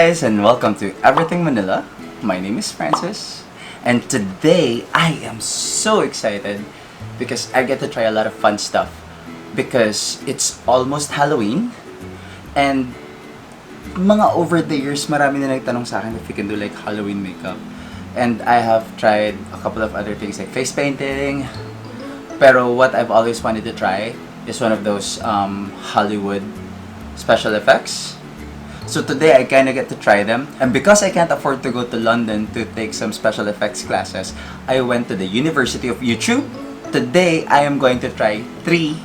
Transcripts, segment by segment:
guys, and welcome to Evrythng Manila. My name is Francis, and today I am so excited because I get to try a lot of fun stuff because it's almost Halloween, and mga over the years marami na nagtanong sa akin if you can do like Halloween makeup, and I have tried a couple of other things like face painting, pero what I've always wanted to try is one of those Hollywood special effects. So today I kind of get to try them, and because I can't afford to go to London to take some special effects classes, I went to the University of YouTube. Today I am going to try 3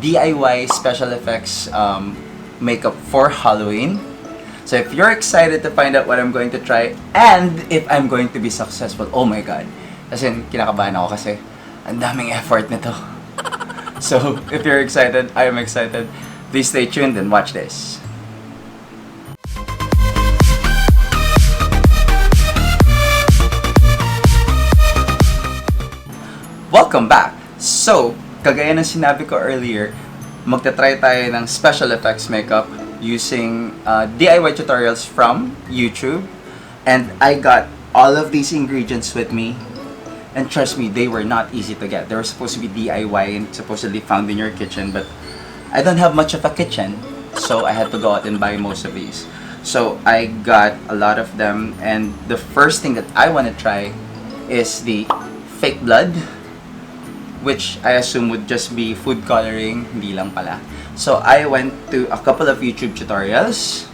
DIY special effects makeup for Halloween. So if you're excited to find out what I'm going to try and if I'm going to be successful, oh my god. Kasi kinakabahan ako kasi ang daming effort nito. So if you're excited, I am excited. Please stay tuned and watch this. Welcome back! So, kagaya ng sinabi ko earlier, magta-try tayo ng special effects makeup using DIY tutorials from YouTube. And I got all of these ingredients with me. And trust me, they were not easy to get. They were supposed to be DIY and supposedly found in your kitchen, but I don't have much of a kitchen, so I had to go out and buy most of these. So, I got a lot of them, and the first thing that I want to try is the fake blood, which I assume would just be food coloring, hindi lang pala. So I went to a couple of YouTube tutorials,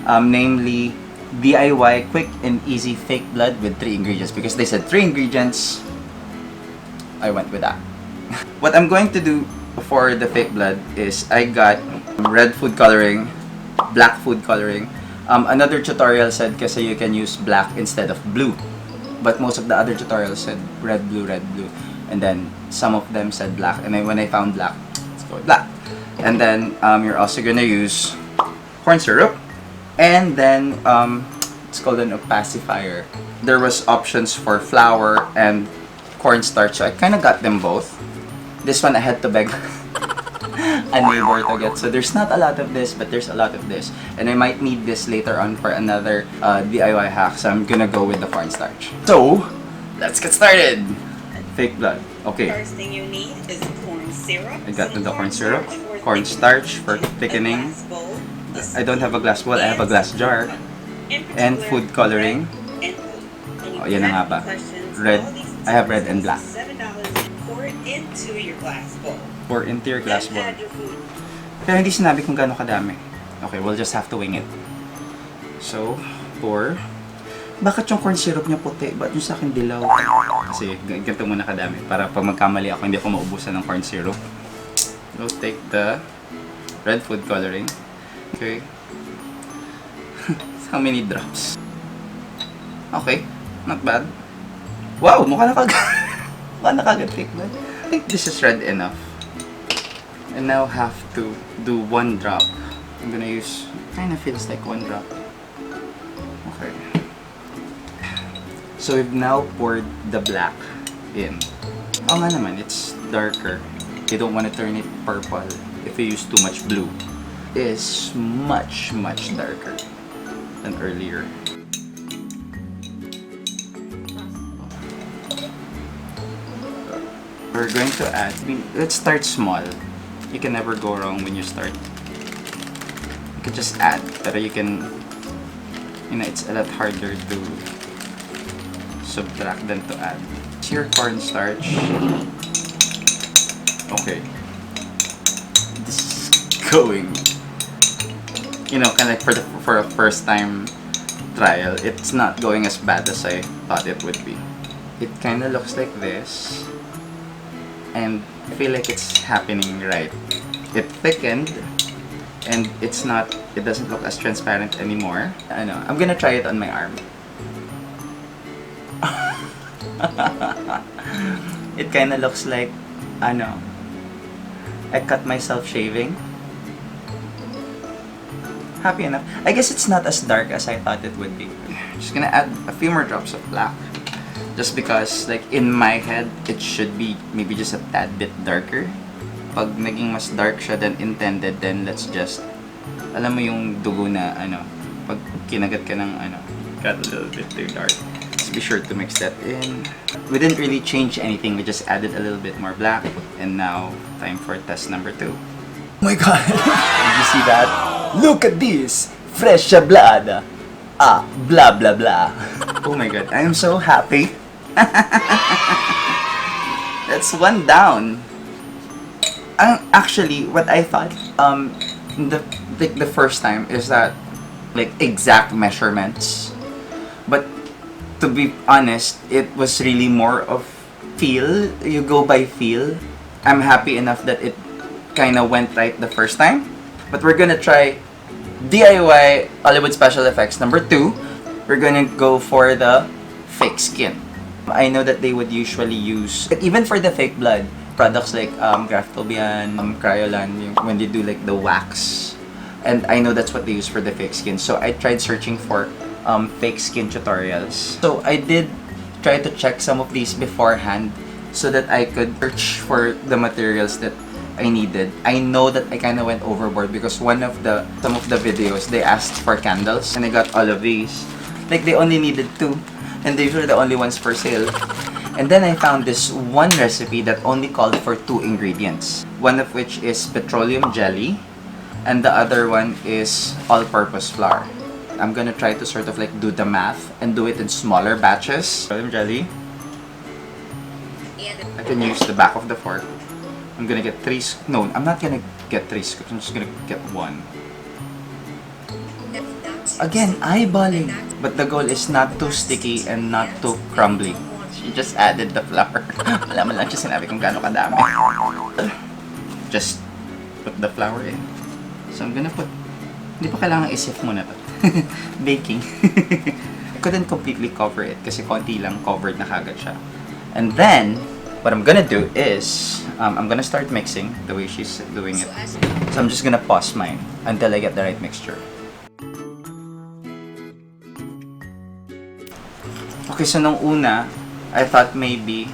namely DIY quick and easy fake blood with 3 ingredients. Because they said 3 ingredients, I went with that. What I'm going to do for the fake blood is I got red food coloring, black food coloring. Another tutorial said kasi you can use black instead of blue. But most of the other tutorials said red, blue, red, blue. And then some of them said black, and then when I found black, let's go with black. And then you're also gonna use corn syrup, and then it's called an opacifier. There was options for flour and cornstarch, so I kind of got them both. This one I had to beg a neighbor to get, so there's not a lot of this, but there's a lot of this, and I might need this later on for another DIY hack, so I'm gonna go with the cornstarch. So let's get started. Fake blood. Okay. First thing you need is corn syrup. I got the corn syrup, cornstarch for thickening. I don't have a glass bowl, I have a glass jar. And food coloring. Oh, yan na nga ba. Red. I have red and black. Pour it into your glass bowl. Pour into your glass bowl. Pero hindi sinabi kung gaano kadami. Okay, we'll just have to wing it. So, pour. Bakit yung corn syrup niya puti? Ba't yung sa akin dilaw? Kasi ganito muna kadami. Para pag magkamali ako, hindi ako maubusan ng corn syrup. So, take the red food coloring. Okay. How many drops? Okay. Not bad. Wow! Mukha na kagad fake blood. I think this is red enough. I now have to do 1 drop. I'm gonna use... Kinda feels like 1 drop. Okay. So we've now poured the black in. Oh nga naman, it's darker. You don't want to turn it purple if you use too much blue. It is much darker than earlier. We're going to add, let's start small. You can never go wrong when you start. You can just add, pero you can, it's a lot harder to subtract than to add. It's your cornstarch. Okay. This is going, kind of like for a first time trial, it's not going as bad as I thought it would be. It kind of looks like this, and I feel like it's happening right. It thickened, and it doesn't look as transparent anymore. I know. I'm gonna try it on my arm. It kind of looks like, I cut myself shaving. Happy enough. I guess it's not as dark as I thought it would be. Just gonna add a few more drops of black. Just because, like, in my head, it should be maybe just a tad bit darker. Pag naging mas dark siya than intended, then let's just, alam mo yung dugo na, pag kinagat ka ng ano, got a little bit too dark. Just be sure to mix that in. We didn't really change anything, we just added a little bit more black. And now, time for test number 2. Oh my god! Did you see that? Look at this! Fresh blood! Ah, blah blah blah. Oh my god, I am so happy. That's one down. Actually, what I thought, the first time is that, like, exact measurements. But to be honest, it was really more of feel. You go by feel. I'm happy enough that it kind of went right the first time. But we're gonna try DIY Hollywood Special Effects number 2. We're gonna go for the fake skin. I know that they would usually use, even for the fake blood, products like Graphtopia, Cryolan, when they do like the wax. And I know that's what they use for the fake skin. So I tried searching for fake skin tutorials. So I did try to check some of these beforehand so that I could search for the materials that I needed. I know that I kind of went overboard because some of the videos, they asked for candles and I got all of these. Like, they only needed 2 and these were the only ones for sale. And then I found this one recipe that only called for 2 ingredients. One of which is petroleum jelly and the other one is all-purpose flour. I'm gonna try to sort of like do the math and do it in smaller batches. Petroleum jelly. I can use the back of the fork. I'm gonna get 3 no, I'm not gonna get 3 scoops. I'm just gonna get 1. Again, eyeballing. But the goal is not too sticky and not too crumbly. She just added the flour. Wala man lang siya sinabi kung gaano kadami. Just put the flour in. So I'm gonna put, hindi pa kailangan isip muna to. Baking. I couldn't completely cover it kasi konti lang covered na kagad siya. And then, what I'm gonna do is, I'm gonna start mixing the way she's doing it. So I'm just gonna pause mine until I get the right mixture. Okay, so nung una, I thought maybe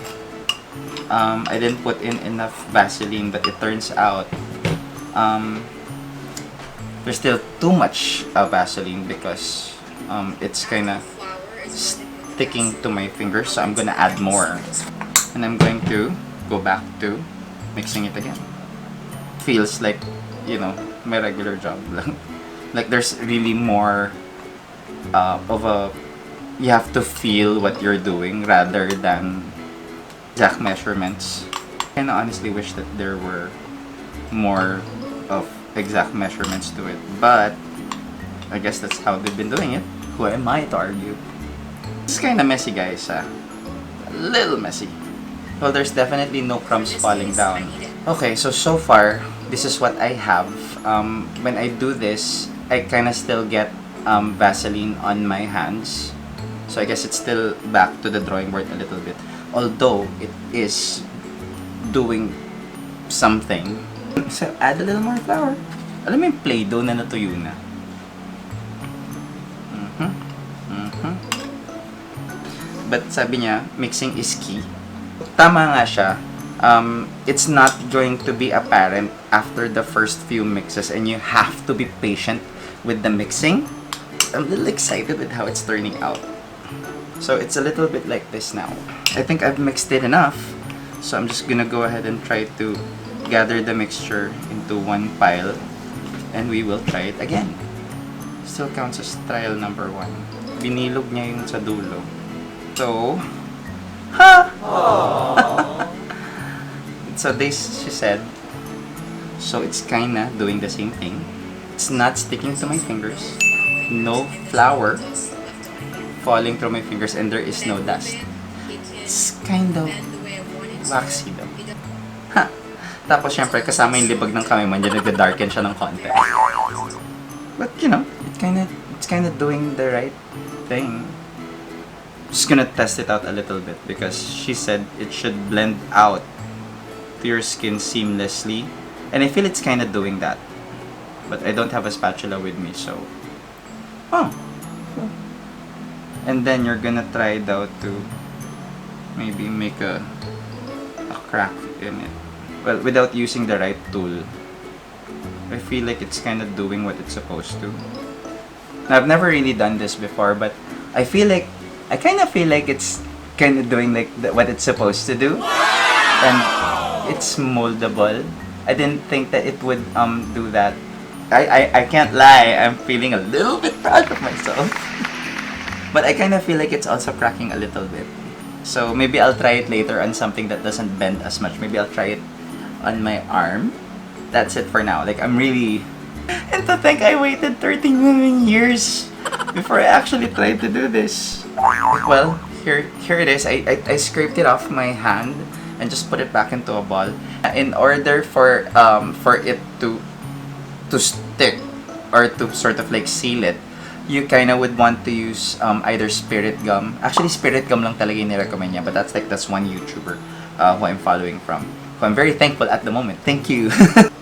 I didn't put in enough Vaseline, but it turns out there's still too much Vaseline because it's kind of sticking to my fingers, so I'm gonna add more. And I'm going to go back to mixing it again. Feels like, you know, my regular job lang. Like there's really more of a, you have to feel what you're doing rather than exact measurements. I honestly wish that there were more of exact measurements to it, but I guess that's how they've been doing it. Who am I to argue? It's kind of messy, guys. A little messy. Well, there's definitely no crumbs falling down. Okay, so far, this is what I have. When I do this, I kind of still get Vaseline on my hands. So I guess it's still back to the drawing board a little bit. Although, it is doing something. So, add a little more flour. Alam mo yung Play-Doh na natuyo na? But sabi niya, mixing is key. Tama nga siya. It's not going to be apparent after the first few mixes and you have to be patient with the mixing. I'm a little excited with how it's turning out. So it's a little bit like this now. I think I've mixed it enough. So I'm just gonna go ahead and try to gather the mixture into one pile and we will try it again. Still counts as trial number 1. Binilog niya yung sa dulo. So, ha! So this, she said, so it's kinda doing the same thing. It's not sticking to my fingers. No flour falling through my fingers and there is no dust. It's kind of waxy though. Ha! Tapos syempre kasama yung libag ng kamay mo, dyan nagda-darken siya ng konti. But you know, it's kinda doing the right thing. Just gonna test it out a little bit because she said it should blend out to your skin seamlessly. And I feel it's kinda doing that. But I don't have a spatula with me, so... Oh! And then you're gonna try though to maybe make a crack in it. Well, without using the right tool. I feel like it's kind of doing what it's supposed to. I've never really done this before, but I kind of feel like it's kind of doing like what it's supposed to do, and it's moldable. I didn't think that it would do that. I can't lie, I'm feeling a little bit proud of myself. But I kind of feel like it's also cracking a little bit. So maybe I'll try it later on something that doesn't bend as much. Maybe I'll try it on my arm. That's it for now. Like, I'm really... And to think I waited 13 million years before I actually tried to do this. Well, here it is. I scraped it off my hand and just put it back into a ball. In order for it to stick or to sort of like seal it, you kind of would want to use either spirit gum. Actually, spirit gum lang talaga yung nirecommend niya, but that's one YouTuber who I'm following from. Who I'm very thankful at the moment. Thank you.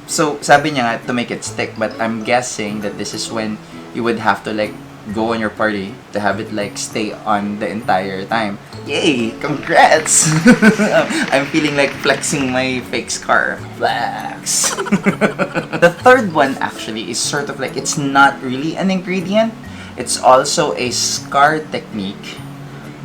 So, sabi niya nga to make it stick, but I'm guessing that this is when you would have to like go on your party to have it like stay on the entire time. Yay! Congrats! I'm feeling like flexing my fake scar. Flex! The third one actually is sort of like, it's not really an ingredient. It's also a scar technique.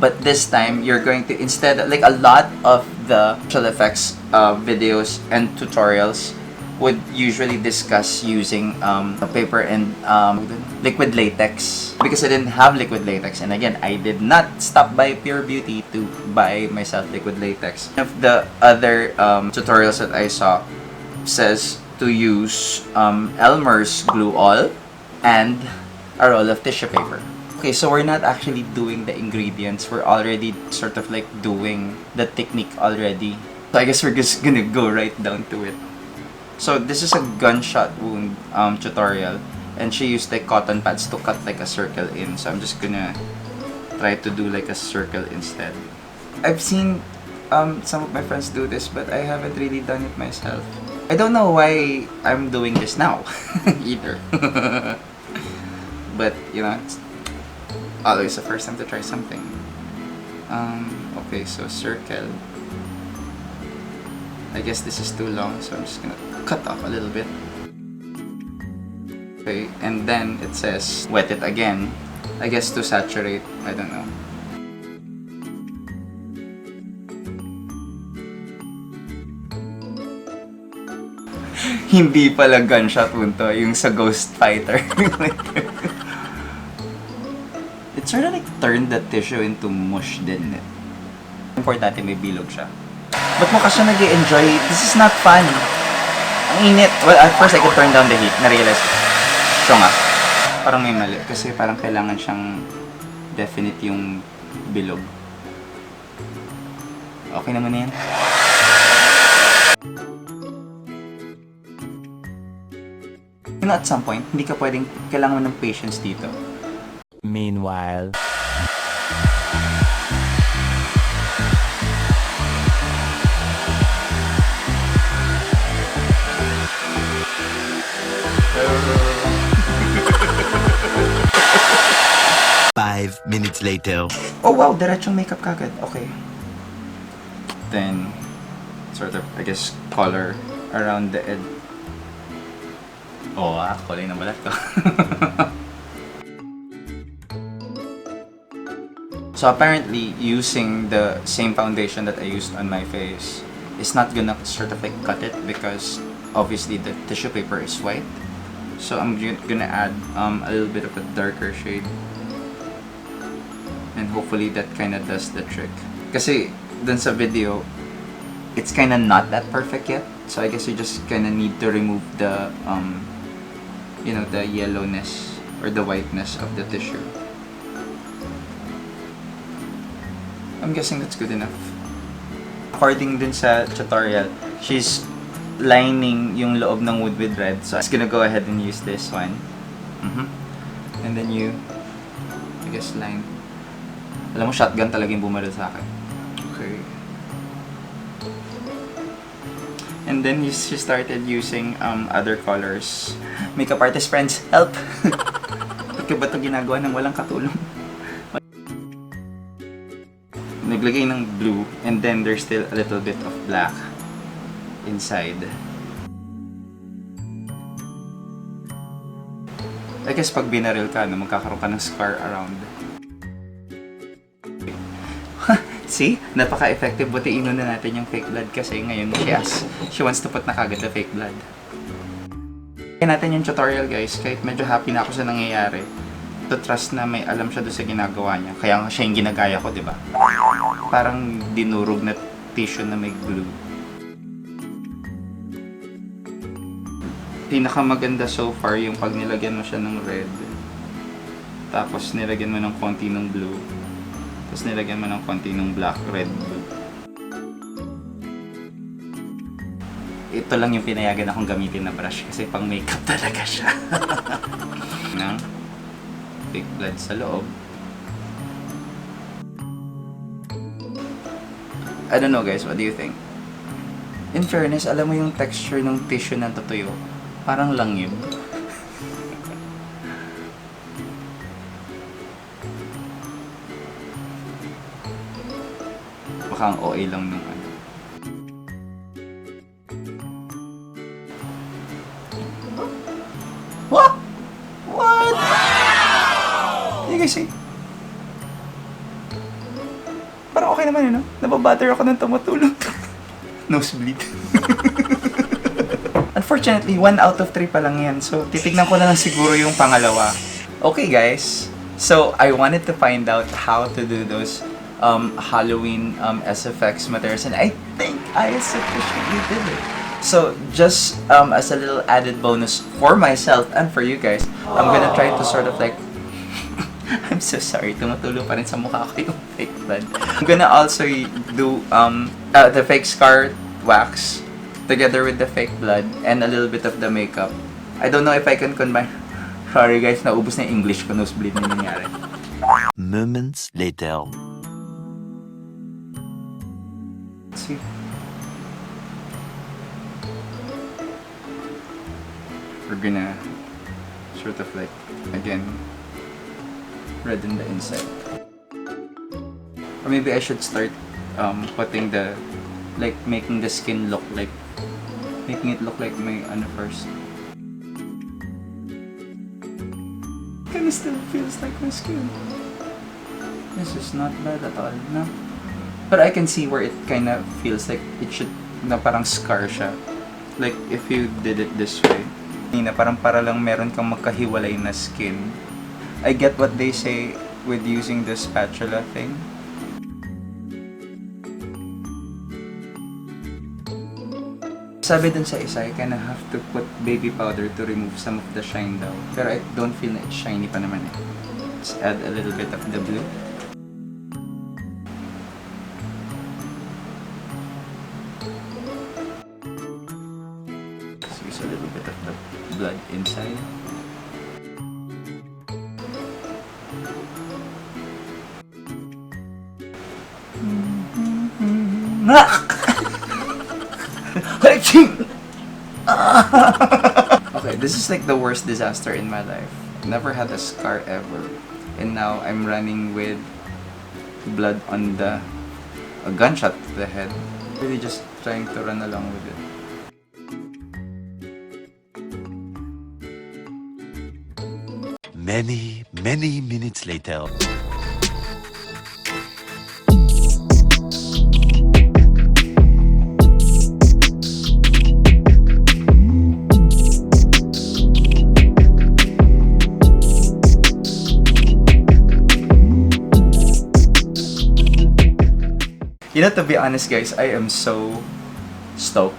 But this time, you're going to, instead, like a lot of the special effects videos and tutorials would usually discuss using paper and liquid latex. Because I didn't have liquid latex, and again, I did not stop by Pure Beauty to buy myself liquid latex. One of the other tutorials that I saw says to use Elmer's glue all and a roll of tissue paper. Okay, so we're not actually doing the ingredients. We're already sort of like doing the technique already. So I guess we're just gonna go right down to it. So this is a gunshot wound tutorial, and she used like cotton pads to cut like a circle in. So I'm just gonna try to do like a circle instead. I've seen some of my friends do this, but I haven't really done it myself. I don't know why I'm doing this now either. But you know, it's always the first time to try something. Okay, so circle. I guess this is too long, so I'm just gonna cut off a little bit. Okay, and then it says wet it again. I guess to saturate, I don't know. Hindi pala gunshot wound to, yung sa Ghost Fighter. It sort of like turned the tissue into mush, didn't it? Importante may bilog siya. Ba't mo kasi nag-i-enjoy? This is not fun. Ang init. Well, at first I could turn down the heat. Na-realize ko. Siya nga. Parang may mali. Kasi parang kailangan siyang definite yung bilog. Okay naman na yan. You know, at some point, hindi ka pwedeng, kailangan mo ng patience dito. Meanwhile... Five minutes later. Oh wow, diretsong makeup kagad. Okay. Then, sort of, I guess, color around the edge. Oh, kulay na balat ko. So apparently, using the same foundation that I used on my face is not gonna sort of like cut it, because obviously the tissue paper is white. So I'm gonna add a little bit of a darker shade. And hopefully that kind of does the trick. Kasi dun sa video, it's kind of not that perfect yet. So I guess you just kind of need to remove the, you know, the yellowness or the whiteness of the tissue. I'm guessing that's good enough. According dun sa tutorial, she's lining yung loob ng wood with red. So I'm just gonna go ahead and use this one. And then you, I guess, line. Alam mo, shotgun talaga yung bumaril sa akin. Okay. And then she started using other colors. Makeup artist friends, help! Ba't ka ba ito ginagawa ng walang katulong? Naglagay ng blue, and then there's still a little bit of black inside. I kasi pag binaril ka, no, magkakaroon ka ng scar around. See? Napaka-effective. Buti inuna natin yung fake blood kasi ngayon she wants to put na kagad the fake blood. Kaya natin yung tutorial guys, kahit medyo happy na ako sa nangyayari. To trust na may alam siya doon sa ginagawa niya. Kaya nga siya yung ginagaya ko, di ba? Parang dinurog na tissue na may glue. Pinakamaganda so far yung pag nilagyan mo siya ng red. Tapos nilagyan mo ng konti ng blue. Tapos nilagyan mo ng konti ng black, red, blue. Ito lang yung pinayagan akong gamitin na brush kasi pang makeup talaga siya. Ng fake blood sa loob. I don't know guys, what do you think? In fairness, alam mo yung texture ng tissue na tutuyo? Parang langib. Baka ang OA lang nung ano. What? What? Wow! You guys see? Parang okay naman no? Nababatter ako ng tumutulog. Nosebleed. Unfortunately, 1 out of 3 pa lang yan. So, titignan ko na lang siguro yung pangalawa. Okay guys, so I wanted to find out how to do those Halloween SFX materials and I think I sufficiently did it. So, just as a little added bonus for myself and for you guys, I'm gonna try to sort of like I'm so sorry, tumutulo pa rin sa mukha ko yung fake blood. I'm gonna also do the fake scar wax together with the fake blood and a little bit of the makeup. I don't know if I can combine. Sorry guys, naubos na yung English ko, nosebleed na nangyari. Moments later. Let's see. We're gonna sort of like, again, redden the inside. Or maybe I should start putting the, like making the skin look like, making it look like my ano first. Kinda still feels like my skin. This is not bad at all, no? But I can see where it kinda feels like it should, na parang scar siya. Like if you did it this way. Na parang para lang meron kang magkahiwalay na skin. I get what they say with using the spatula thing. Sabi dun sa isa, I kinda have to put baby powder to remove some of the shine daw. Pero I don't feel na it's shiny pa naman eh. Let's add a little bit of the blue. Let's use a little bit of the blood inside. Okay, this is like the worst disaster in my life. Never had a scar ever. And now I'm running with blood on the a gunshot to the head. Really just trying to run along with it. Many minutes later. You know, to be honest guys, I am so stoked.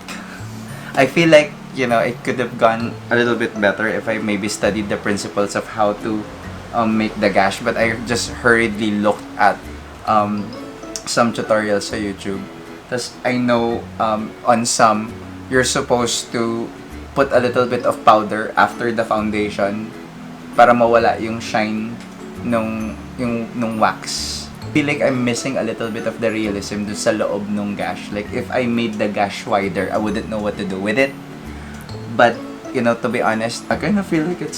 I feel like, you know, it could have gone a little bit better if I maybe studied the principles of how to make the gash, but I just hurriedly looked at some tutorials sa YouTube. Tapos I know on some, you're supposed to put a little bit of powder after the foundation para mawala yung shine nung wax. Feel like I'm missing a little bit of the realism dun sa loob nung gash. Like if I made the gash wider, I wouldn't know what to do with it. But you know, to be honest, I kind of feel like it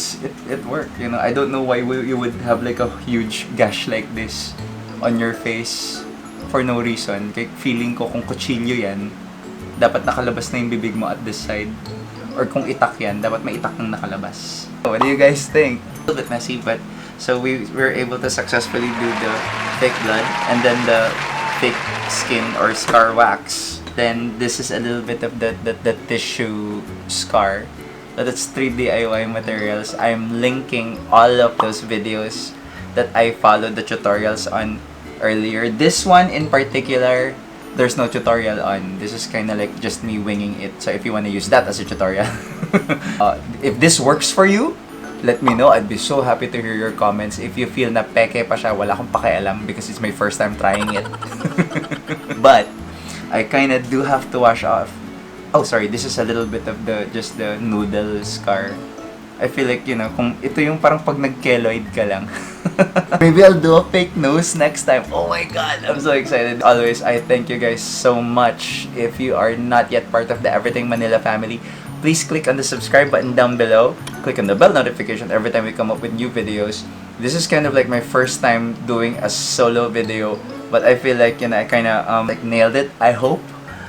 worked. You know, I don't know why you would have like a huge gash like this on your face for no reason. Kaya feeling ko kung kutsilyo yan, dapat nakalabas na yung bibig mo at this side. Or kung itak yan, dapat may itak nang nakalabas. So, what do you guys think? little bit messy, but so we were able to successfully do the fake blood and then the fake skin or scar wax. Then this is a little bit of the tissue scar. So that's 3 DIY materials. I'm linking all of those videos that I followed the tutorials on earlier. This one in particular, there's no tutorial on. This is kind of like just me winging it. So if you want to use that as a tutorial, if this works for you, let me know. I'd be so happy to hear your comments. If you feel na peke pa siya, wala akong pakialam because it's my first time trying it. But I kind of do have to wash off. Oh, sorry. This is a little bit of just the noodle scar. I feel like, you know, kung ito yung parang pag nag-keloid ka lang. Maybe I'll do a fake nose next time. Oh my god, I'm so excited. Always, I thank you guys so much. If you are not yet part of the Evrythng Manila family, please click on the subscribe button down below. Click on the bell notification every time we come up with new videos. This is kind of like my first time doing a solo video, but I feel like, you know, I kind of like nailed it, I hope.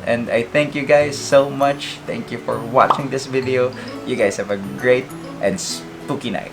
And I thank you guys so much. Thank you for watching this video. You guys have a great and spooky night.